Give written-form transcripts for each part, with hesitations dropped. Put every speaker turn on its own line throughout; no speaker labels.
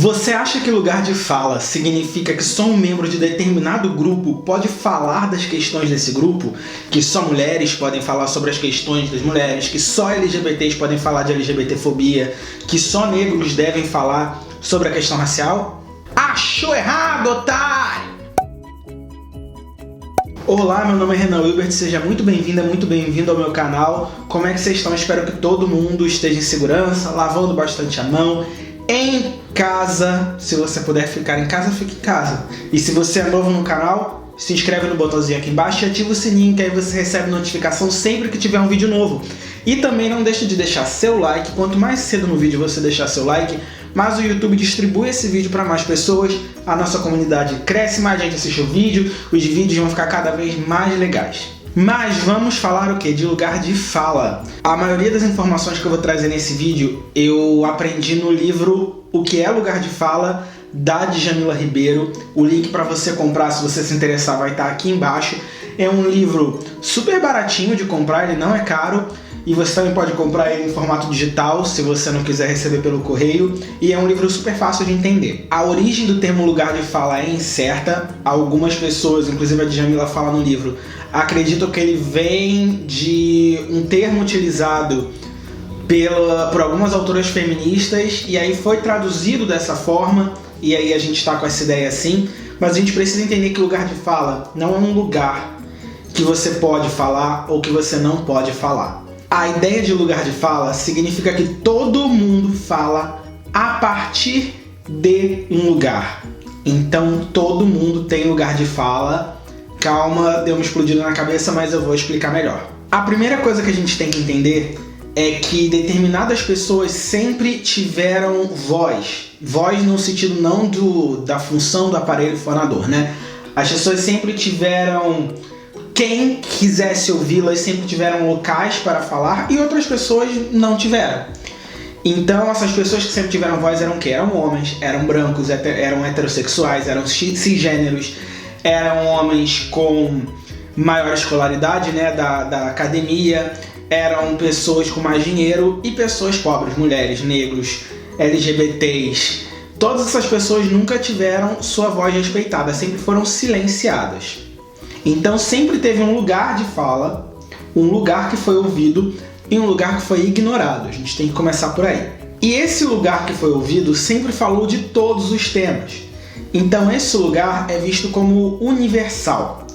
Você acha que lugar de fala significa que só um membro de determinado grupo pode falar das questões desse grupo? Que só mulheres podem falar sobre as questões das mulheres? Que só LGBTs podem falar de LGBTfobia? Que só negros devem falar sobre a questão racial? Achou errado, otário! Olá, meu nome é Renan Wilbert, seja muito bem-vinda, muito bem-vindo ao meu canal. Como é que vocês estão? Espero que todo mundo esteja em segurança, lavando bastante a mão, em casa. Se você puder ficar em casa, fique em casa. E se você é novo no canal, se inscreve no botãozinho aqui embaixo e ativa o sininho, que aí você recebe notificação sempre que tiver um vídeo novo. E também não deixe de deixar seu like. Quanto mais cedo no vídeo você deixar seu like, mais o YouTube distribui esse vídeo para mais pessoas, a nossa comunidade cresce, mais gente assiste o vídeo, os vídeos vão ficar cada vez mais legais. Mas vamos falar o que? De lugar de fala. A maioria das informações que eu vou trazer nesse vídeo eu aprendi no livro O que é Lugar de Fala, da Djamila Ribeiro. O link para você comprar, se você se interessar, vai estar aqui embaixo. É um livro super baratinho de comprar, ele não é caro. E você também pode comprar ele em formato digital, se você não quiser receber pelo correio. E é um livro super fácil de entender. A origem do termo lugar de fala é incerta. Algumas pessoas, inclusive a Djamila fala no livro, acreditam que ele vem de um termo utilizado por algumas autoras feministas. E aí foi traduzido dessa forma. E aí a gente está com essa ideia assim. Mas a gente precisa entender que lugar de fala não é um lugar que você pode falar ou que você não pode falar. A ideia de lugar de fala significa que todo mundo fala a partir de um lugar. Então todo mundo tem lugar de fala. Calma, deu uma explodida na cabeça, mas eu vou explicar melhor. A primeira coisa que a gente tem que entender é que determinadas pessoas sempre tiveram voz. Voz no sentido não da função do aparelho fonador, né? As pessoas sempre tiveram quem quisesse ouvi-las, sempre tiveram locais para falar, e outras pessoas não tiveram. Então essas pessoas que sempre tiveram voz eram o quê? Eram homens, eram brancos, eram heterossexuais, eram cisgêneros, eram homens com maior escolaridade, né, da academia, eram pessoas com mais dinheiro e pessoas pobres, mulheres, negros, LGBTs. Todas essas pessoas nunca tiveram sua voz respeitada, sempre foram silenciadas. Então sempre teve um lugar de fala, um lugar que foi ouvido e um lugar que foi ignorado. A gente tem que começar por aí. E esse lugar que foi ouvido sempre falou de todos os temas. Então esse lugar é visto como universal.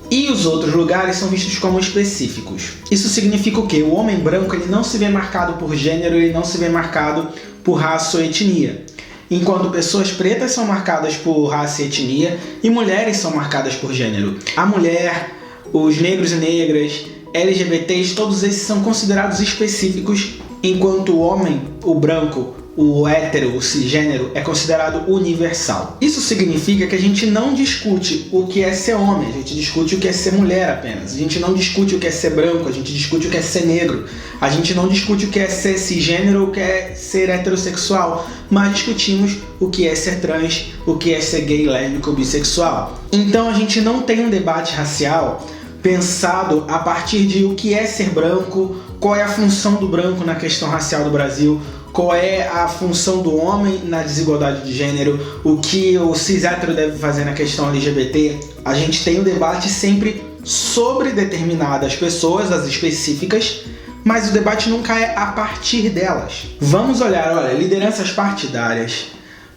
E os outros lugares são vistos como específicos. Isso significa o quê? O homem branco ele não se vê marcado por gênero, ele não se vê marcado por raça ou etnia. Enquanto pessoas pretas são marcadas por raça e etnia e mulheres são marcadas por gênero. A mulher, os negros e negras, LGBTs, todos esses são considerados específicos, enquanto o homem, o branco, o hétero, o cisgênero é considerado universal. Isso significa que a gente não discute o que é ser homem, a gente discute o que é ser mulher apenas. A gente não discute o que é ser branco, a gente discute o que é ser negro. A gente não discute o que é ser cisgênero ou o que é ser heterossexual, mas discutimos o que é ser trans, o que é ser gay, lésbico ou bissexual. Então a gente não tem um debate racial pensado a partir de o que é ser branco, qual é a função do branco na questão racial do Brasil, qual é a função do homem na desigualdade de gênero, o que o cis-hétero deve fazer na questão LGBT. A gente tem um debate sempre sobre determinadas pessoas, as específicas, mas o debate nunca é a partir delas. Vamos olhar, lideranças partidárias,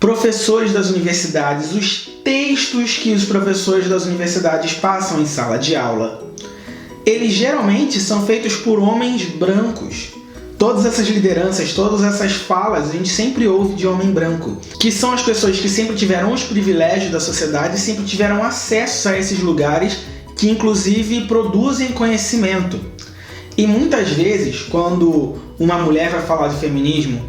professores das universidades, os textos que os professores das universidades passam em sala de aula. Eles geralmente são feitos por homens brancos. Todas essas lideranças, todas essas falas, a gente sempre ouve de homem branco, que são as pessoas que sempre tiveram os privilégios da sociedade e sempre tiveram acesso a esses lugares que inclusive produzem conhecimento. E muitas vezes, quando uma mulher vai falar de feminismo,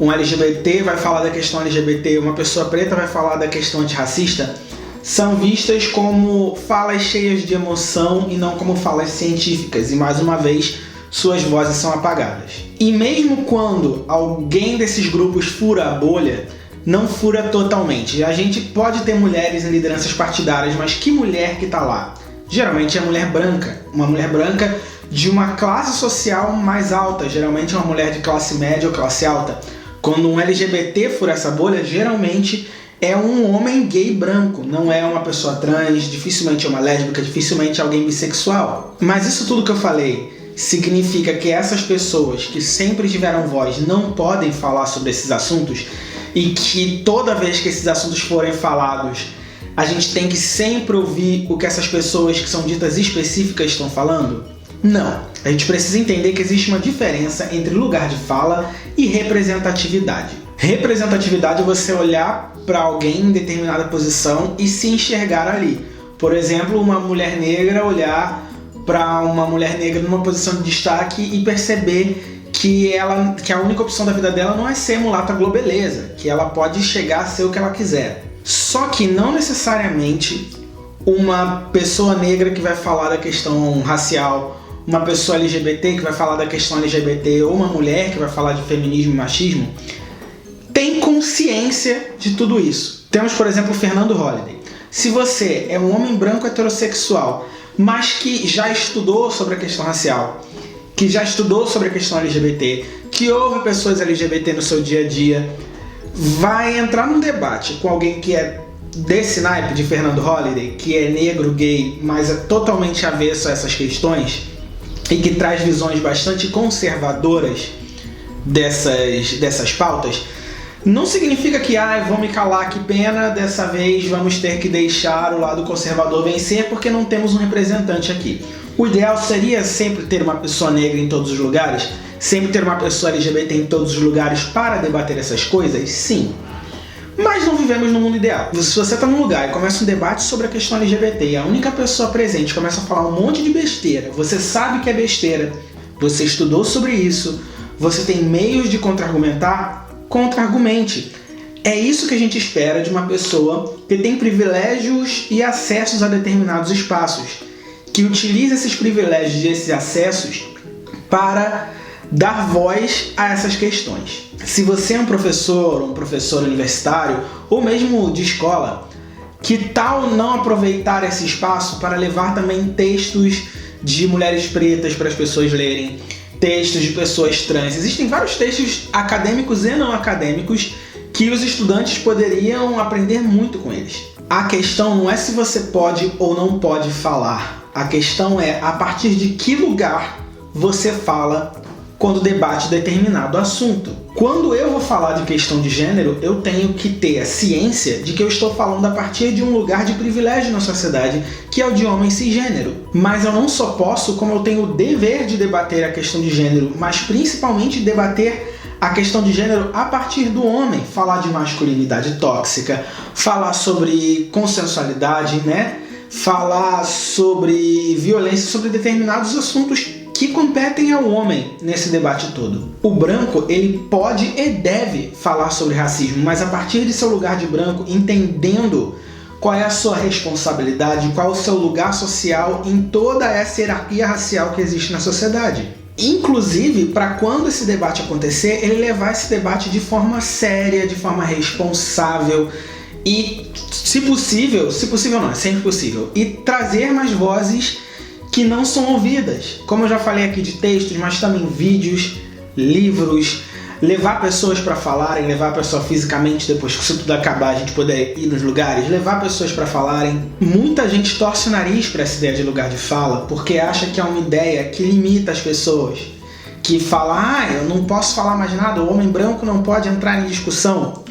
um LGBT vai falar da questão LGBT, uma pessoa preta vai falar da questão antirracista, são vistas como falas cheias de emoção e não como falas científicas. E mais uma vez, suas vozes são apagadas. E mesmo quando alguém desses grupos fura a bolha, não fura totalmente. A gente pode ter mulheres em lideranças partidárias, mas que mulher que está lá? Geralmente é mulher branca. Uma mulher branca de uma classe social mais alta, geralmente uma mulher de classe média ou classe alta. Quando um LGBT fura essa bolha, geralmente é um homem gay branco, não é uma pessoa trans, dificilmente é uma lésbica, dificilmente é alguém bissexual. Mas isso tudo que eu falei significa que essas pessoas que sempre tiveram voz não podem falar sobre esses assuntos e que toda vez que esses assuntos forem falados, a gente tem que sempre ouvir o que essas pessoas que são ditas específicas estão falando? Não. A gente precisa entender que existe uma diferença entre lugar de fala e representatividade. Representatividade é você olhar para alguém em determinada posição e se enxergar ali. Por exemplo, uma mulher negra olhar para uma mulher negra numa posição de destaque e perceber que a única opção da vida dela não é ser mulata globeleza, que ela pode chegar a ser o que ela quiser. Só que não necessariamente uma pessoa negra que vai falar da questão racial, uma pessoa LGBT que vai falar da questão LGBT ou uma mulher que vai falar de feminismo e machismo tem consciência de tudo isso. Temos, por exemplo, o Fernando Holliday. Se você é um homem branco heterossexual, mas que já estudou sobre a questão racial, que já estudou sobre a questão LGBT, que ouve pessoas LGBT no seu dia a dia, vai entrar num debate com alguém que é desse naipe de Fernando Holliday, que é negro, gay, mas é totalmente avesso a essas questões e que traz visões bastante conservadoras dessas pautas, não significa que vou me calar, que pena, dessa vez vamos ter que deixar o lado conservador vencer porque não temos um representante aqui. O ideal seria sempre ter uma pessoa negra em todos os lugares, sempre ter uma pessoa LGBT em todos os lugares para debater essas coisas? Sim. Mas não vivemos no mundo ideal. Se você está num lugar e começa um debate sobre a questão LGBT e a única pessoa presente começa a falar um monte de besteira, você sabe que é besteira, você estudou sobre isso, você tem meios de contra-argumentar, contra-argumente. É isso que a gente espera de uma pessoa que tem privilégios e acessos a determinados espaços, que utiliza esses privilégios e esses acessos para dar voz a essas questões. Se você é um professor universitário ou mesmo de escola, que tal não aproveitar esse espaço para levar também textos de mulheres pretas para as pessoas lerem, textos de pessoas trans? Existem vários textos acadêmicos e não acadêmicos que os estudantes poderiam aprender muito com eles. A questão não é se você pode ou não pode falar. A questão é a partir de que lugar você fala quando debate determinado assunto. Quando eu vou falar de questão de gênero, eu tenho que ter a ciência de que eu estou falando a partir de um lugar de privilégio na sociedade, que é o de homem cisgênero. Mas eu não só posso, como eu tenho o dever de debater a questão de gênero, mas principalmente debater a questão de gênero a partir do homem, falar de masculinidade tóxica, falar sobre consensualidade, falar sobre violência, sobre determinados assuntos que competem ao homem nesse debate todo. O branco, ele pode e deve falar sobre racismo, mas a partir de seu lugar de branco, entendendo qual é a sua responsabilidade, qual é o seu lugar social em toda essa hierarquia racial que existe na sociedade. Inclusive, para quando esse debate acontecer, ele levar esse debate de forma séria, de forma responsável e, se possível não, é sempre possível, e trazer mais vozes que não são ouvidas. Como eu já falei aqui de textos, mas também vídeos, livros, levar pessoas para falarem, levar a pessoa fisicamente depois que isso tudo acabar, a gente poder ir nos lugares, levar pessoas para falarem. Muita gente torce o nariz para essa ideia de lugar de fala, porque acha que é uma ideia que limita as pessoas, que fala, eu não posso falar mais nada, o homem branco não pode entrar em discussão.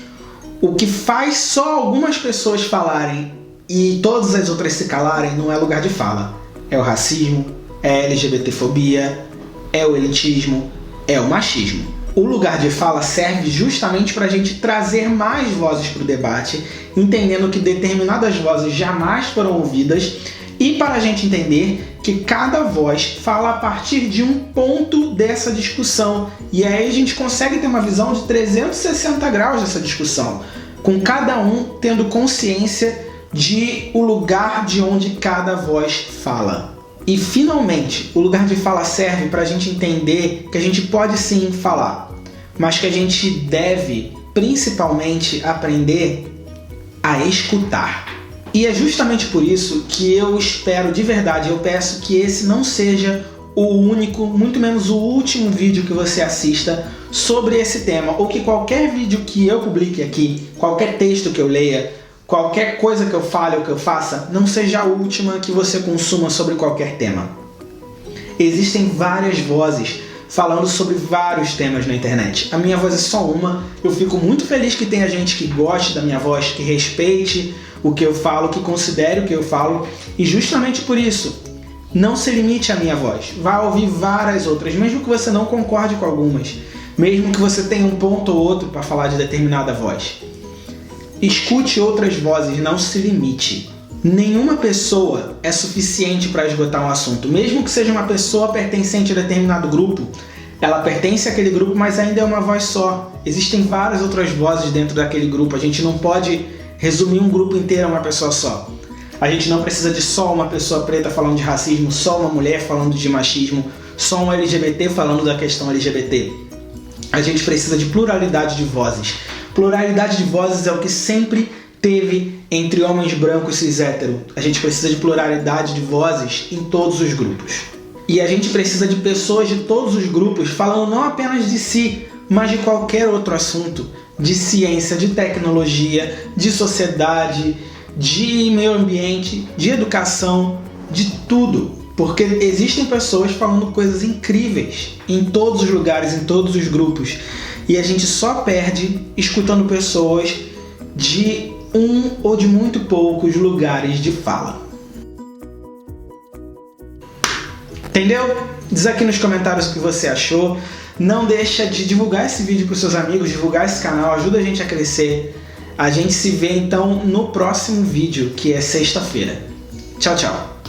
O que faz só algumas pessoas falarem e todas as outras se calarem não é lugar de fala. É o racismo, é a LGBTfobia, é o elitismo, é o machismo. O lugar de fala serve justamente para a gente trazer mais vozes para o debate, entendendo que determinadas vozes jamais foram ouvidas e para a gente entender que cada voz fala a partir de um ponto dessa discussão. E aí a gente consegue ter uma visão de 360 graus dessa discussão, com cada um tendo consciência de o lugar de onde cada voz fala. E finalmente, o lugar de fala serve para a gente entender que a gente pode sim falar, mas que a gente deve principalmente aprender a escutar. E é justamente por isso que eu espero de verdade, eu peço que esse não seja o único, muito menos o último vídeo que você assista sobre esse tema, ou que qualquer vídeo que eu publique aqui, qualquer texto que eu leia, qualquer coisa que eu fale ou que eu faça, não seja a última que você consuma sobre qualquer tema. Existem várias vozes falando sobre vários temas na internet. A minha voz é só uma. Eu fico muito feliz que tenha gente que goste da minha voz, que respeite o que eu falo, que considere o que eu falo. E justamente por isso, não se limite à minha voz. Vá ouvir várias outras, mesmo que você não concorde com algumas. Mesmo que você tenha um ponto ou outro para falar de determinada voz. Escute outras vozes, não se limite. Nenhuma pessoa é suficiente para esgotar um assunto. Mesmo que seja uma pessoa pertencente a determinado grupo, ela pertence àquele grupo, mas ainda é uma voz só. Existem várias outras vozes dentro daquele grupo. A gente não pode resumir um grupo inteiro a uma pessoa só. A gente não precisa de só uma pessoa preta falando de racismo, só uma mulher falando de machismo, só um LGBT falando da questão LGBT. A gente precisa de pluralidade de vozes. Pluralidade de vozes é o que sempre teve entre homens brancos cis hétero. A gente precisa de pluralidade de vozes em todos os grupos. E a gente precisa de pessoas de todos os grupos falando não apenas de si, mas de qualquer outro assunto. De ciência, de tecnologia, de sociedade, de meio ambiente, de educação, de tudo. Porque existem pessoas falando coisas incríveis em todos os lugares, em todos os grupos. E a gente só perde escutando pessoas de um ou de muito poucos lugares de fala. Entendeu? Diz aqui nos comentários o que você achou. Não deixa de divulgar esse vídeo para os seus amigos, divulgar esse canal, ajuda a gente a crescer. A gente se vê então no próximo vídeo, que é sexta-feira. Tchau, tchau.